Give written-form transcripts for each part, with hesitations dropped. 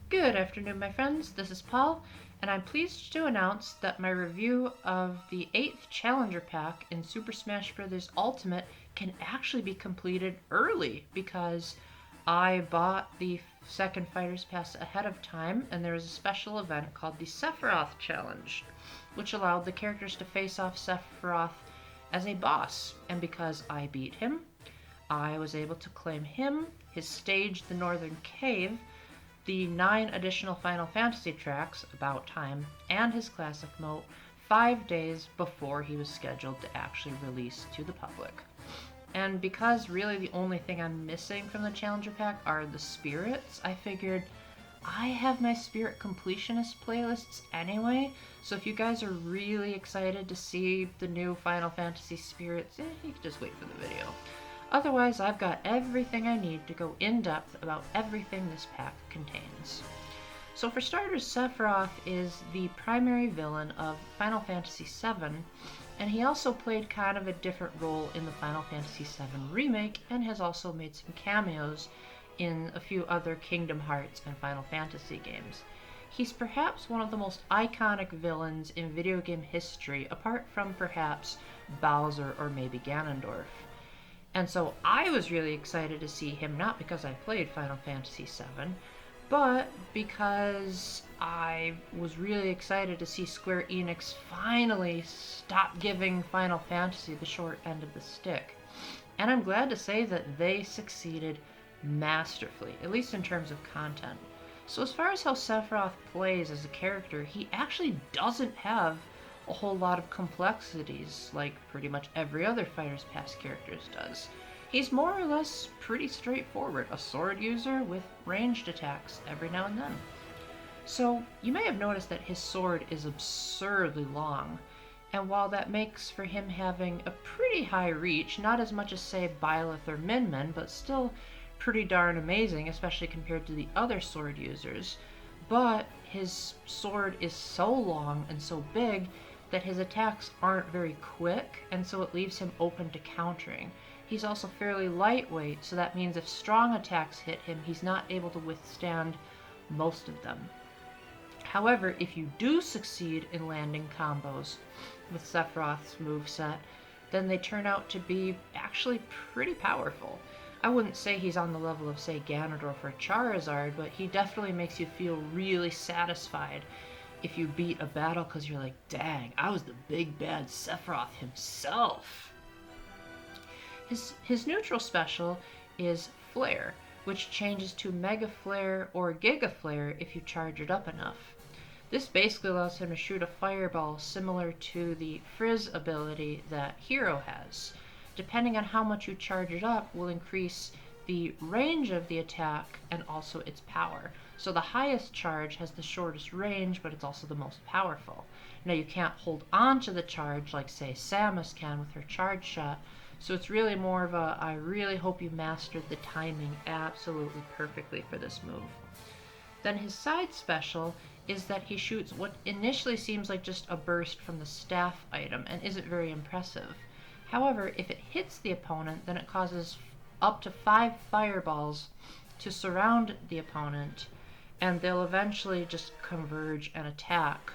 Good afternoon, my friends. This is Paul, and I'm pleased to announce that my review of the 8th Challenger Pack in Super Smash Bros. Ultimate can actually be completed early because I bought the second Fighter's Pass ahead of time, and there was a special event called the Sephiroth Challenge, which allowed the characters to face off Sephiroth as a boss. And because I beat him, I was able to claim him, his stage, the Northern Cave, the 9 additional Final Fantasy tracks, About Time, and his classic moat 5 days before he was scheduled to actually release to the public. And because really the only thing I'm missing from the Challenger Pack are the spirits, I figured I have my spirit completionist playlists anyway, so if you guys are really excited to see the new Final Fantasy spirits, you can just wait for the video. Otherwise, I've got everything I need to go in-depth about everything this pack contains. So for starters, Sephiroth is the primary villain of Final Fantasy VII, and he also played kind of a different role in the Final Fantasy VII Remake, and has also made some cameos in a few other Kingdom Hearts and Final Fantasy games. He's perhaps one of the most iconic villains in video game history, apart from perhaps Bowser or maybe Ganondorf. And so I was really excited to see him, not because I played Final Fantasy VII, but because I was really excited to see Square Enix finally stop giving Final Fantasy the short end of the stick. And I'm glad to say that they succeeded masterfully, at least in terms of content. So as far as how Sephiroth plays as a character, he actually doesn't have a whole lot of complexities like pretty much every other Fighter's Pass character does. He's more or less pretty straightforward, a sword user with ranged attacks every now and then. So you may have noticed that his sword is absurdly long, and while that makes for him having a pretty high reach, not as much as say Byleth or Min Min, but still pretty darn amazing, especially compared to the other sword users, but his sword is so long and so big that his attacks aren't very quick, and so it leaves him open to countering. He's also fairly lightweight, so that means if strong attacks hit him, he's not able to withstand most of them. However, if you do succeed in landing combos with Sephiroth's moveset, then they turn out to be actually pretty powerful. I wouldn't say he's on the level of, say, Ganondorf or Charizard, but he definitely makes you feel really satisfied if you beat a battle because you're like, dang, I was the big bad Sephiroth himself. His neutral special is Flare, which changes to Mega Flare or Giga Flare if you charge it up enough. This basically allows him to shoot a fireball similar to the Frizz ability that Hero has. Depending on how much you charge it up will increase the range of the attack and also its power. So the highest charge has the shortest range, but it's also the most powerful. Now you can't hold on to the charge like say Samus can with her charge shot, so it's really more of a, I really hope you mastered the timing absolutely perfectly for this move. Then his side special is that he shoots what initially seems like just a burst from the staff item and isn't very impressive. However, if it hits the opponent, then it causes up to 5 fireballs to surround the opponent, and they'll eventually just converge and attack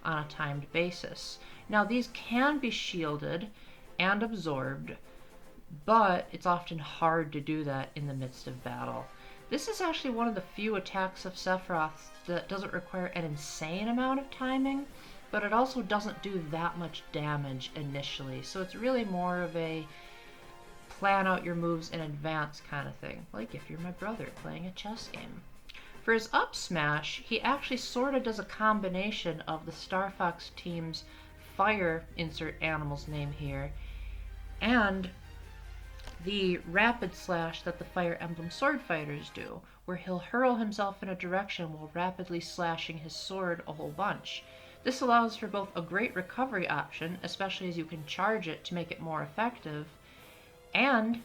on a timed basis. Now these can be shielded and absorbed, but it's often hard to do that in the midst of battle. This is actually one of the few attacks of Sephiroth that doesn't require an insane amount of timing, but it also doesn't do that much damage initially, so it's really more of a plan out your moves in advance kind of thing, like if you're my brother playing a chess game. For his up smash, he actually sort of does a combination of the Star Fox team's fire, insert animal's name here, and the rapid slash that the Fire Emblem sword fighters do, where he'll hurl himself in a direction while rapidly slashing his sword a whole bunch. This allows for both a great recovery option, especially as you can charge it to make it more effective, and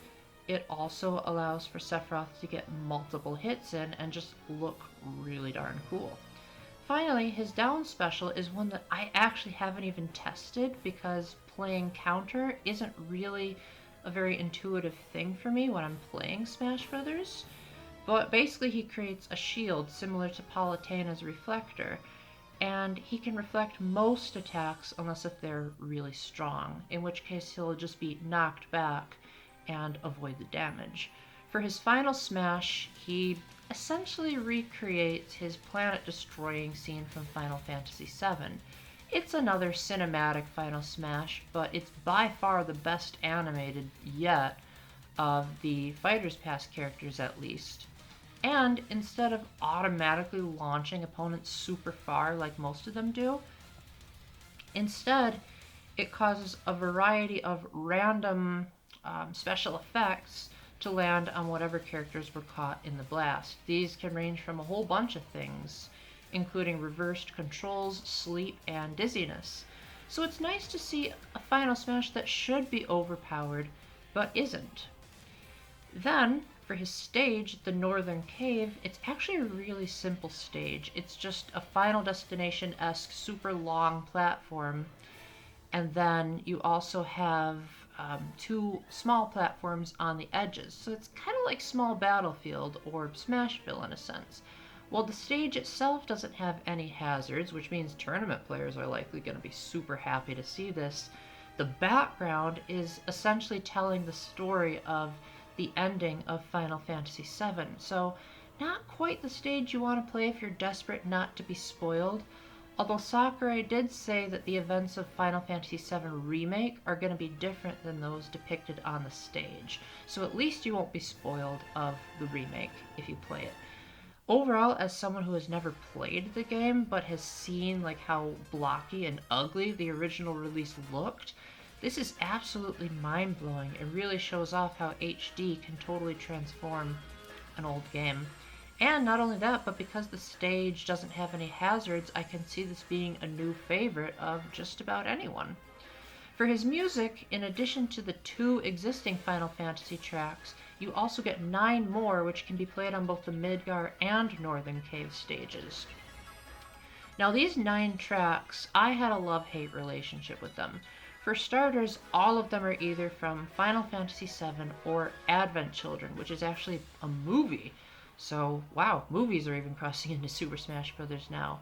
it also allows for Sephiroth to get multiple hits in and just look really darn cool. Finally, his down special is one that I actually haven't even tested because playing counter isn't really a very intuitive thing for me when I'm playing Smash Brothers. But basically, he creates a shield similar to Palutena's reflector, and he can reflect most attacks unless if they're really strong, in which case he'll just be knocked back and avoid the damage. For his final smash, he essentially recreates his planet-destroying scene from Final Fantasy VII. It's another cinematic final smash, but it's by far the best animated yet of the Fighter's Pass characters at least. And instead of automatically launching opponents super far like most of them do, instead it causes a variety of random special effects to land on whatever characters were caught in the blast. These can range from a whole bunch of things, including reversed controls, sleep, and dizziness. So it's nice to see a final smash that should be overpowered, but isn't. Then, for his stage, the Northern Cave, it's actually a really simple stage. It's just a Final Destination-esque super long platform, and then you also have two small platforms on the edges. So it's kind of like Small Battlefield or Smashville in a sense. While the stage itself doesn't have any hazards, which means tournament players are likely going to be super happy to see this, the background is essentially telling the story of the ending of Final Fantasy VII. So not quite the stage you want to play if you're desperate not to be spoiled, although Sakurai did say that the events of Final Fantasy VII Remake are going to be different than those depicted on the stage, so at least you won't be spoiled of the remake if you play it. Overall, as someone who has never played the game but has seen like how blocky and ugly the original release looked, this is absolutely mind-blowing. It really shows off how HD can totally transform an old game. And not only that, but because the stage doesn't have any hazards, I can see this being a new favorite of just about anyone. For his music, in addition to the 2 existing Final Fantasy tracks, you also get 9 more which can be played on both the Midgar and Northern Cave stages. Now these 9 tracks, I had a love-hate relationship with them. For starters, all of them are either from Final Fantasy VII or Advent Children, which is actually a movie. So, wow, movies are even crossing into Super Smash Bros. Now.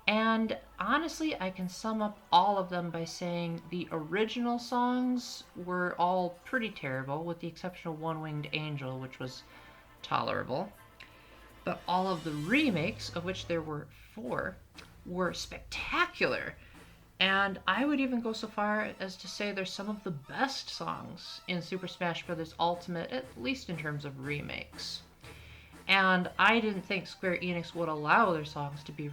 And honestly, I can sum up all of them by saying the original songs were all pretty terrible, with the exception of One Winged Angel, which was tolerable. But all of the remakes, of which there were 4, were spectacular. And I would even go so far as to say they're some of the best songs in Super Smash Bros. Ultimate, at least in terms of remakes. And I didn't think Square Enix would allow their songs to be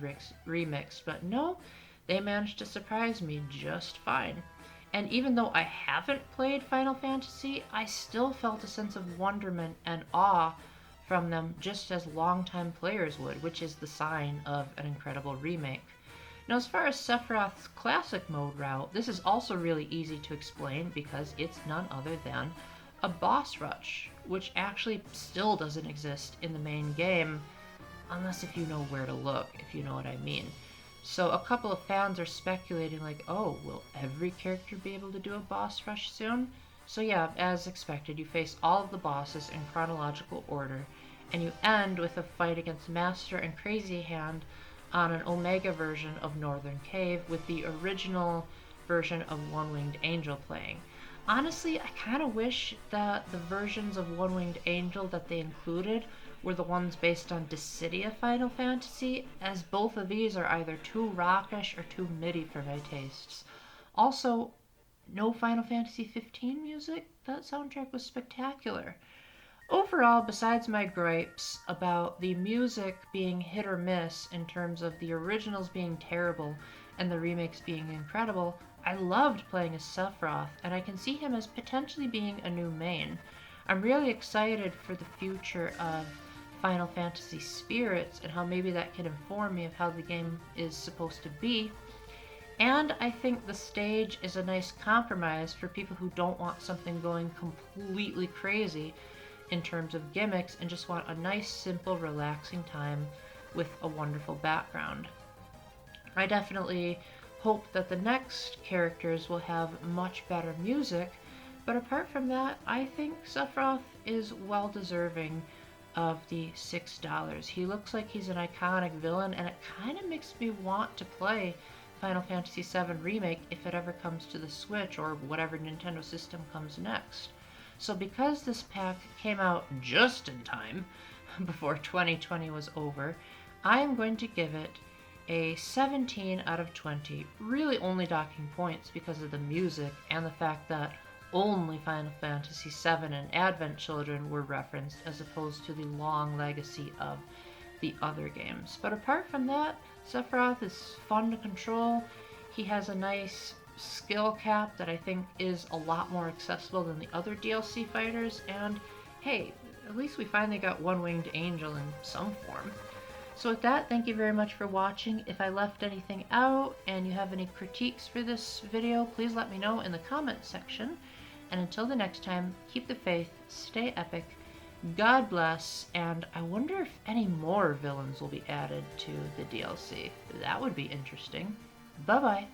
remixed, but no, they managed to surprise me just fine. And even though I haven't played Final Fantasy, I still felt a sense of wonderment and awe from them just as longtime players would, which is the sign of an incredible remake. Now, as far as Sephiroth's classic mode route, this is also really easy to explain because it's none other than a boss rush, which actually still doesn't exist in the main game, unless if you know where to look, if you know what I mean. So a couple of fans are speculating like, oh, will every character be able to do a boss rush soon? So yeah, as expected, you face all of the bosses in chronological order, and you end with a fight against Master and Crazy Hand on an Omega version of Northern Cave with the original version of One Winged Angel playing. Honestly, I kind of wish that the versions of One Winged Angel that they included were the ones based on Dissidia Final Fantasy, as both of these are either too rockish or too MIDI for my tastes. Also, no Final Fantasy 15 music? That soundtrack was spectacular. Overall, besides my gripes about the music being hit or miss in terms of the originals being terrible and the remakes being incredible, I loved playing as Sephiroth, and I can see him as potentially being a new main. I'm really excited for the future of Final Fantasy Spirits and how maybe that can inform me of how the game is supposed to be. And I think the stage is a nice compromise for people who don't want something going completely crazy in terms of gimmicks and just want a nice, simple, relaxing time with a wonderful background. I definitely hope that the next characters will have much better music, but apart from that, I think Sephiroth is well deserving of the $6. He looks like he's an iconic villain, and it kind of makes me want to play Final Fantasy VII Remake if it ever comes to the Switch or whatever Nintendo system comes next. So because this pack came out just in time before 2020 was over, I am going to give it a 17 out of 20, really only docking points because of the music and the fact that only Final Fantasy VII and Advent Children were referenced as opposed to the long legacy of the other games. But apart from that, Sephiroth is fun to control. He has a nice skill cap that I think is a lot more accessible than the other DLC fighters, and hey, at least we finally got one winged angel in some form. So with that, thank you very much for watching. If I left anything out and you have any critiques for this video, please let me know in the comments section. And until the next time, keep the faith, stay epic, God bless, and I wonder if any more villains will be added to the DLC. That would be interesting. Bye-bye.